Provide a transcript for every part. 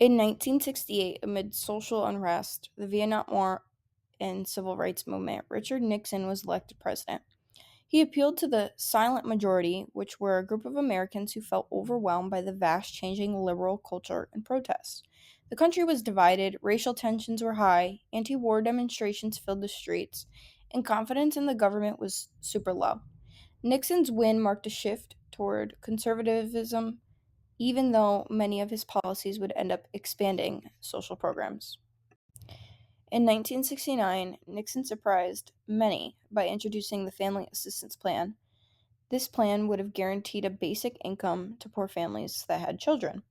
In 1968, amid social unrest, the Vietnam War, and civil rights movement, Richard Nixon was elected president. He appealed to the silent majority, which were a group of Americans who felt overwhelmed by the vast changing liberal culture and protests. The country was divided, racial tensions were high, anti war demonstrations filled the streets, and confidence in the government was super low. Nixon's win marked a shift toward conservatism, even though many of his policies would end up expanding social programs. In 1969, Nixon surprised many by introducing the Family Assistance Plan. This plan would have guaranteed a basic income to poor families that had children.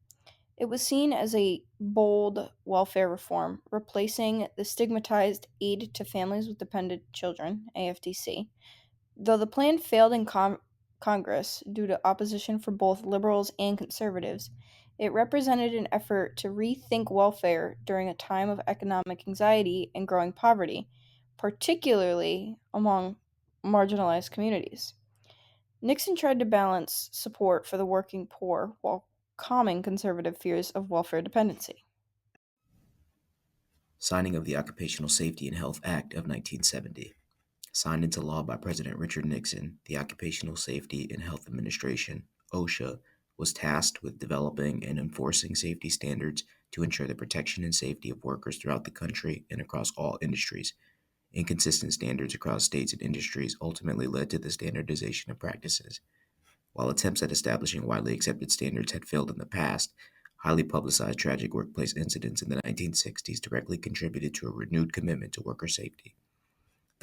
It was seen as a bold welfare reform, replacing the stigmatized Aid to Families with Dependent Children, AFDC. Though the plan failed in Congress due to opposition from both liberals and conservatives, it represented an effort to rethink welfare during a time of economic anxiety and growing poverty, particularly among marginalized communities. Nixon tried to balance support for the working poor while calming conservative fears of welfare dependency. Signing of the Occupational Safety and Health Act of 1970. Signed into law by President Richard Nixon, the Occupational Safety and Health Administration, OSHA, was tasked with developing and enforcing safety standards to ensure the protection and safety of workers throughout the country and across all industries. Inconsistent standards across states and industries ultimately led to the standardization of practices. While attempts at establishing widely accepted standards had failed in the past, highly publicized tragic workplace incidents in the 1960s directly contributed to a renewed commitment to worker safety.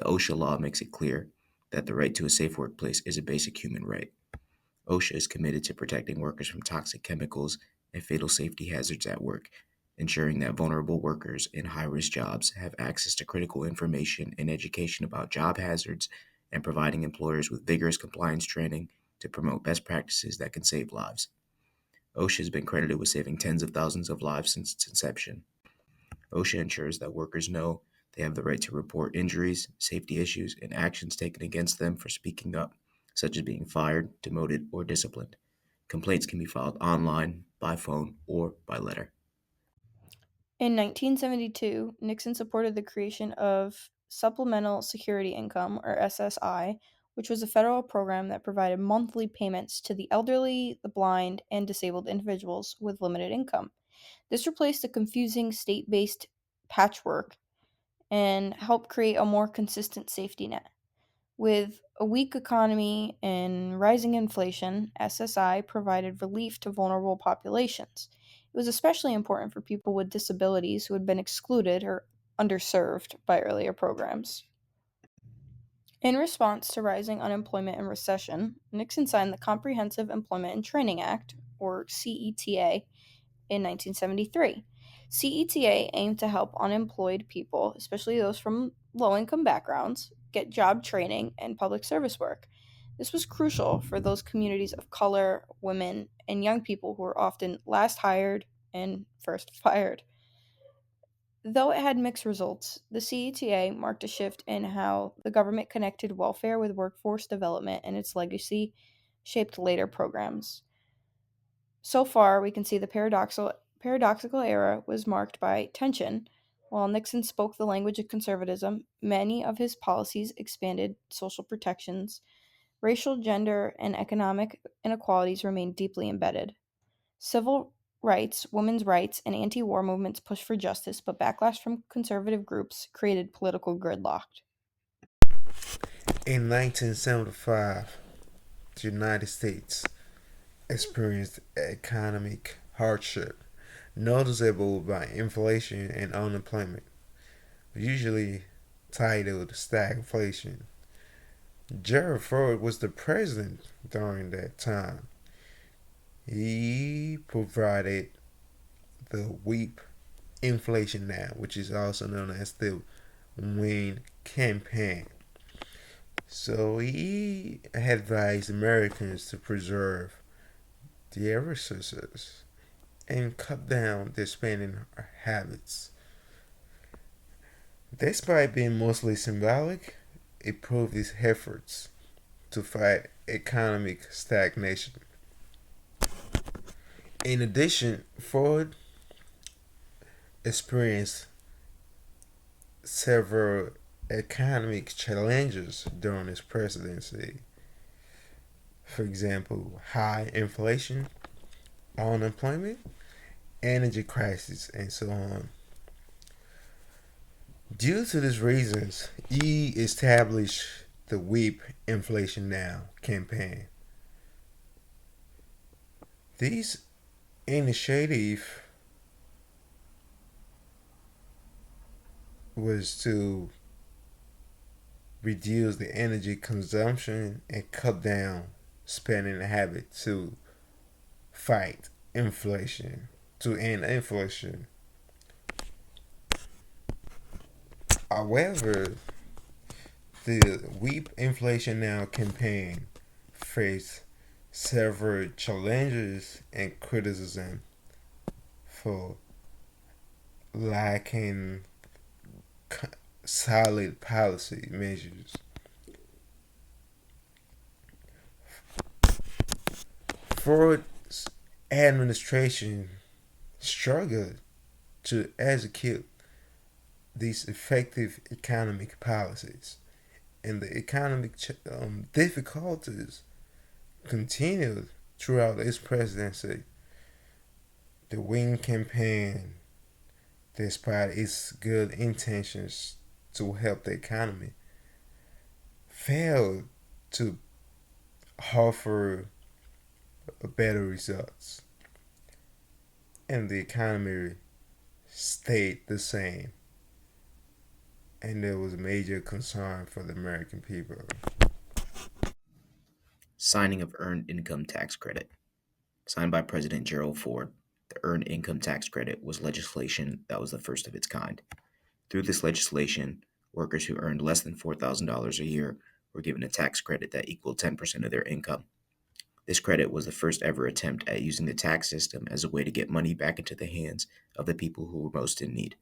The OSHA law makes it clear that the right to a safe workplace is a basic human right. OSHA is committed to protecting workers from toxic chemicals and fatal safety hazards at work, ensuring that vulnerable workers in high risk jobs have access to critical information and education about job hazards, and providing employers with vigorous compliance training to promote best practices that can save lives. OSHA has been credited with saving tens of thousands of lives since its inception. OSHA ensures that workers know they have the right to report injuries, safety issues, and actions taken against them for speaking up, such as being fired, demoted, or disciplined. Complaints can be filed online, by phone, or by letter. In 1972, Nixon supported the creation of Supplemental Security Income, or SSI, which was a federal program that provided monthly payments to the elderly, the blind, and disabled individuals with limited income. This replaced the confusing state based patchwork and helped create a more consistent safety net. With a weak economy and rising inflation, SSI provided relief to vulnerable populations. It was especially important for people with disabilities who had been excluded or underserved by earlier programs. In response to rising unemployment and recession, Nixon signed the Comprehensive Employment and Training Act, or CETA, in 1973. CETA aimed to help unemployed people, especially those from low income backgrounds, get job training and public service work. This was crucial for those communities of color, women, and young people who were often last hired and first fired. Though it had mixed results, the CETA marked a shift in how the government connected welfare with workforce development, and its legacy shaped later programs. So far, we can see the paradoxical era was marked by tension. While Nixon spoke the language of conservatism, many of his policies expanded social protections. Racial, gender, and economic inequalities remained deeply embedded. Civil rights, women's rights, and anti war movements pushed for justice, but backlash from conservative groups created political gridlock. In 1975, the United States experienced economic hardship noticeable by inflation and unemployment, usually titled stagflation. Gerald Ford was the president during that time. He provided the WEEP inflation now, which is also known as the Wayne campaign. So he advised Americans to preserve their resources and cut down their spending habits. Despite being mostly symbolic, it proved his efforts to fight economic stagnation. In addition, Ford experienced several economic challenges during his presidency. For example, high inflation, unemployment, energy crisis, and so on. Due to these reasons, he established the Weep Inflation Now campaign. This initiative was to reduce the energy consumption and cut down spending habit to fight inflation, to end inflation. However, the Weep Inflation Now campaign faced several challenges and criticism for lacking solid policy measures. Ford's administration struggled to execute these effective economic policies, and the economic difficulties continued throughout his presidency. The Wing campaign, despite its good intentions to help the economy, failed to offer better results, and the economy stayed the same. And there was major concern for the American people. Signing of Earned Income Tax Credit. Signed by President Gerald Ford, the Earned Income Tax Credit was legislation that was the first of its kind. Through this legislation, workers who earned less than $4,000 a year were given a tax credit that equaled 10% of their income. This credit was the first ever attempt at using the tax system as a way to get money back into the hands of the people who were most in need.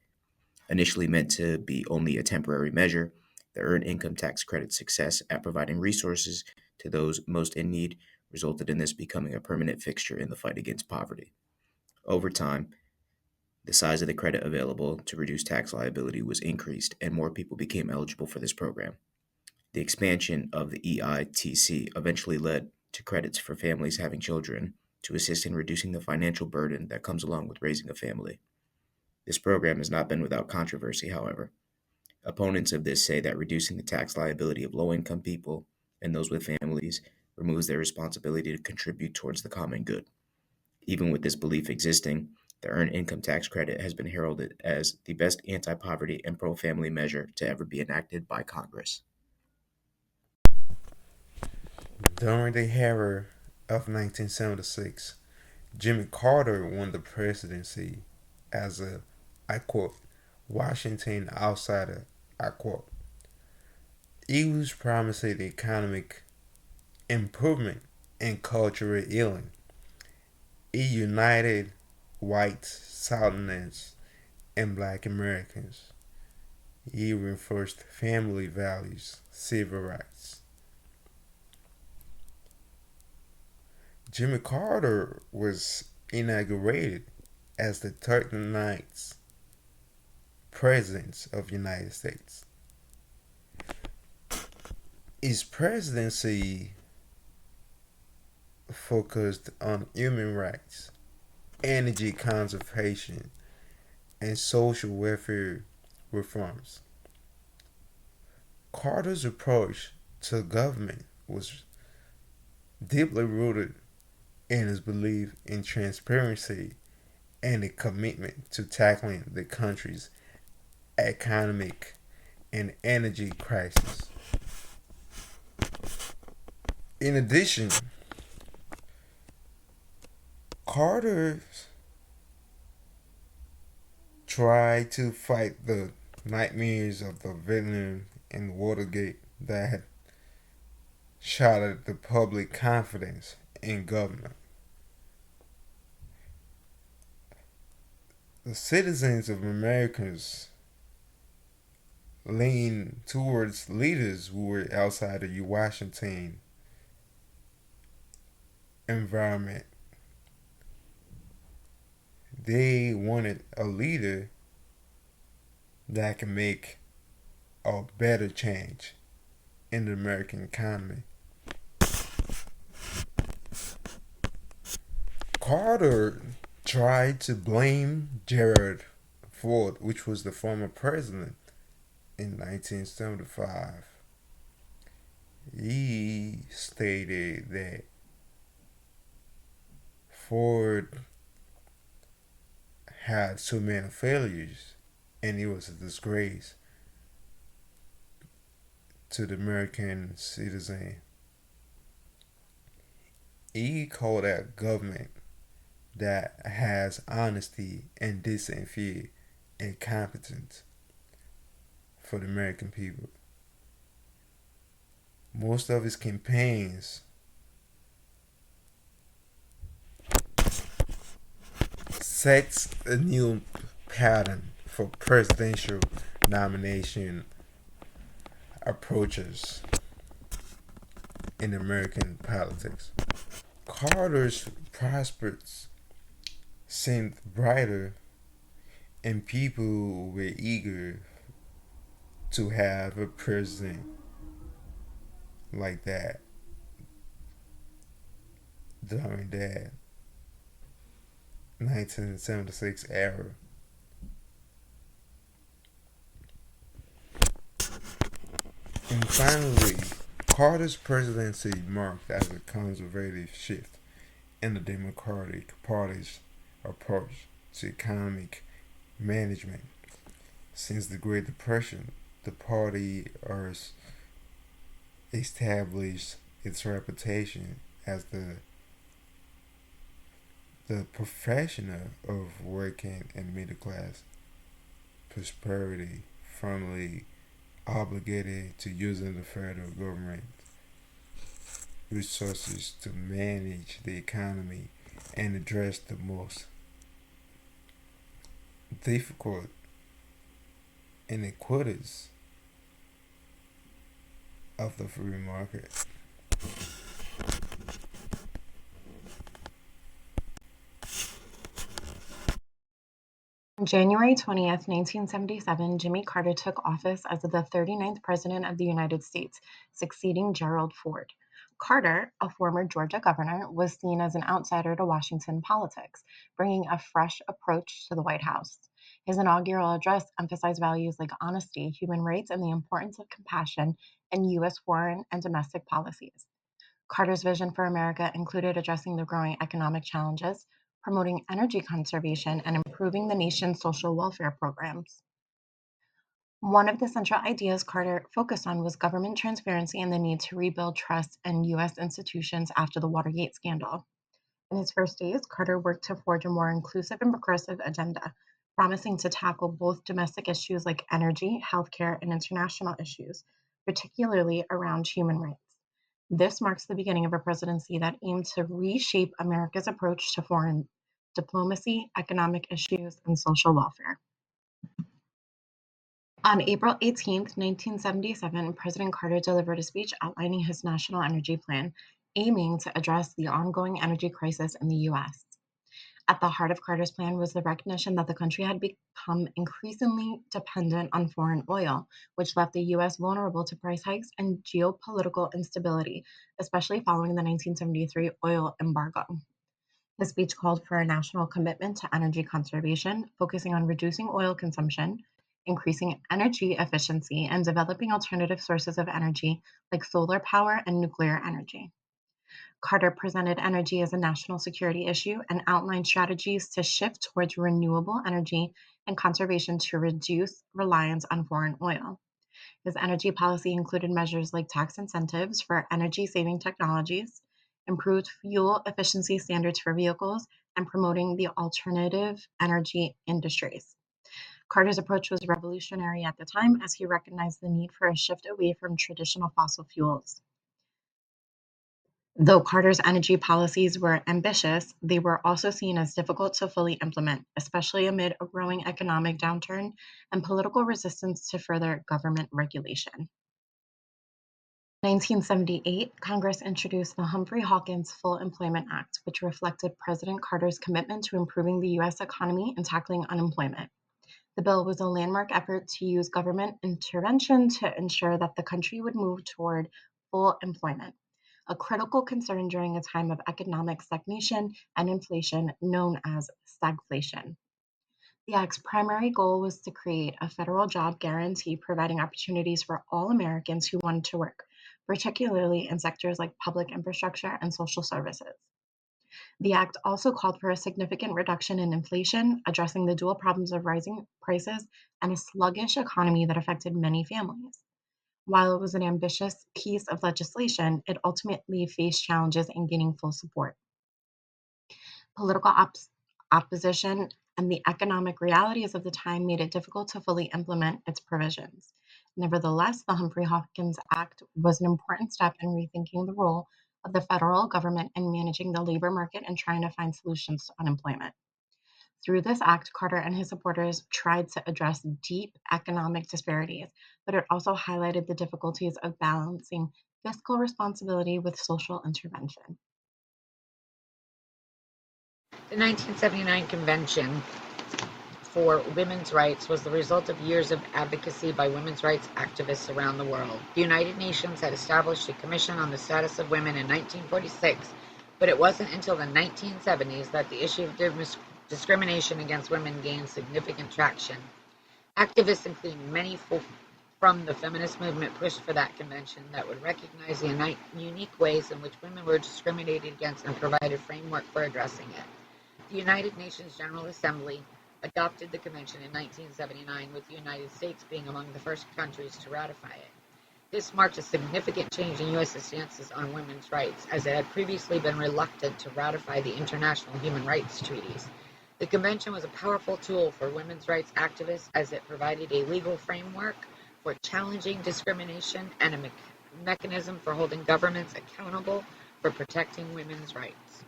Initially meant to be only a temporary measure, the Earned Income Tax Credit's success at providing resources to those most in need resulted in this becoming a permanent fixture in the fight against poverty. Over time, the size of the credit available to reduce tax liability was increased, and more people became eligible for this program. The expansion of the EITC eventually led to credits for families having children to assist in reducing the financial burden that comes along with raising a family. This program has not been without controversy, however. Opponents of this say that reducing the tax liability of low income people and those with families removes their responsibility to contribute towards the common good. Even with this belief existing, the Earned Income Tax Credit has been heralded as the best anti poverty and pro family measure to ever be enacted by Congress. During the era of 1976, Jimmy Carter won the presidency as a, I quote, Washington outsider, I quote. He was promising economic improvement and cultural healing. He united white Southerners and black Americans. He reinforced family values, civil rights. Jimmy Carter was inaugurated as the 39th President of the United States. His presidency focused on human rights, energy conservation, and social welfare reforms. Carter's approach to government was deeply rooted in his belief in transparency and a commitment to tackling the country's economic and energy crisis. In addition, Carter tried to fight the nightmares of the villain and Watergate that had shattered the public confidence in government. The citizens of Americans leaned towards leaders who were outside of Washington environment. They wanted a leader that can make a better change in the American economy. Carter tried to blame Gerald Ford, which was the former president, in 1975. He stated that Ford had so many failures and it was a disgrace to the American citizen. He called out government that has honesty and decent fear and competence for the American people. Most of his campaigns sets a new pattern for presidential nomination approaches in American politics. Carter's prospects seemed brighter and people were eager to have a president like that during that 1976 era. And finally, Carter's presidency marked as a conservative shift in the Democratic Party's approach to economic management. Since the Great Depression, the party has established its reputation as the professional of working and middle class prosperity, firmly obligated to using the federal government resources to manage the economy and address the most difficult inequities of the free market. On January 20th, 1977, Jimmy Carter took office as the 39th President of the United States, succeeding Gerald Ford. Carter, a former Georgia governor, was seen as an outsider to Washington politics, bringing a fresh approach to the White House. His inaugural address emphasized values like honesty, human rights, and the importance of compassion in U.S. foreign and domestic policies. Carter's vision for America included addressing the growing economic challenges, promoting energy conservation, and improving the nation's social welfare programs. One of the central ideas Carter focused on was government transparency and the need to rebuild trust in U.S. institutions after the Watergate scandal. In his first days, Carter worked to forge a more inclusive and progressive agenda, promising to tackle both domestic issues like energy, healthcare, and international issues, particularly around human rights. This marks the beginning of a presidency that aimed to reshape America's approach to foreign diplomacy, economic issues, and social welfare. On April 18th, 1977, President Carter delivered a speech outlining his national energy plan, aiming to address the ongoing energy crisis in the U.S. At the heart of Carter's plan was the recognition that the country had become increasingly dependent on foreign oil, which left the U.S. vulnerable to price hikes and geopolitical instability, especially following the 1973 oil embargo. The speech called for a national commitment to energy conservation, focusing on reducing oil consumption, increasing energy efficiency, and developing alternative sources of energy like solar power and nuclear energy. Carter presented energy as a national security issue and outlined strategies to shift towards renewable energy and conservation to reduce reliance on foreign oil. His energy policy included measures like tax incentives for energy saving technologies, improved fuel efficiency standards for vehicles, and promoting the alternative energy industries. Carter's approach was revolutionary at the time as he recognized the need for a shift away from traditional fossil fuels. Though Carter's energy policies were ambitious, they were also seen as difficult to fully implement, especially amid a growing economic downturn and political resistance to further government regulation. In 1978, Congress introduced the Humphrey-Hawkins Full Employment Act, which reflected President Carter's commitment to improving the U.S. economy and tackling unemployment. The bill was a landmark effort to use government intervention to ensure that the country would move toward full employment, a critical concern during a time of economic stagnation and inflation known as stagflation. The Act's primary goal was to create a federal job guarantee providing opportunities for all Americans who wanted to work, particularly in sectors like public infrastructure and social services. The act also called for a significant reduction in inflation, addressing the dual problems of rising prices and a sluggish economy that affected many families. While it was an ambitious piece of legislation, it ultimately faced challenges in gaining full support. Political opposition and the economic realities of the time made it difficult to fully implement its provisions. Nevertheless, the Humphrey Hopkins Act was an important step in rethinking the role of the federal government in managing the labor market and trying to find solutions to unemployment. Through this act, Carter and his supporters tried to address deep economic disparities, but it also highlighted the difficulties of balancing fiscal responsibility with social intervention. The 1979 Convention for Women's Rights was the result of years of advocacy by women's rights activists around the world. The United Nations had established a Commission on the Status of Women in 1946, but it wasn't until the 1970s that the issue of discrimination against women gained significant traction. Activists, including many from the feminist movement, pushed for that convention that would recognize the unique ways in which women were discriminated against and provide a framework for addressing it. The United Nations General Assembly adopted the convention in 1979, with the United States being among the first countries to ratify it. This marked a significant change in U.S. stances on women's rights, as it had previously been reluctant to ratify the international human rights treaties. The convention was a powerful tool for women's rights activists, as it provided a legal framework for challenging discrimination and a mechanism for holding governments accountable for protecting women's rights.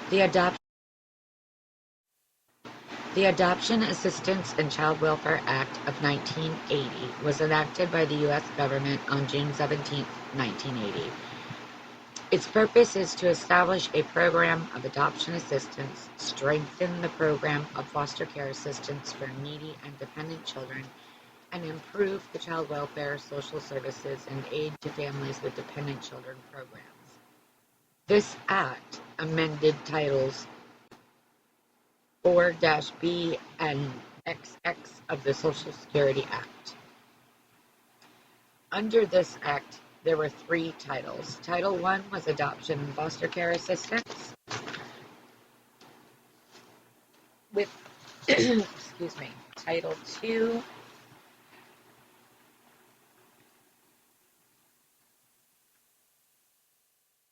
The Adoption Assistance and Child Welfare Act of 1980 was enacted by the U.S. government on June 17, 1980. Its purpose is to establish a program of adoption assistance, strengthen the program of foster care assistance for needy and dependent children, and improve the child welfare, social services, and aid to families with dependent children programs. This act amended Titles 4-B and XX of the Social Security Act. Under this act, there were three titles. Title I was Adoption and Foster Care Assistance, with excuse me. Title II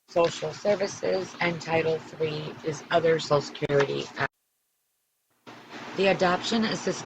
Social Services, and Title III is Other Social Security Act. The Adoption Assistance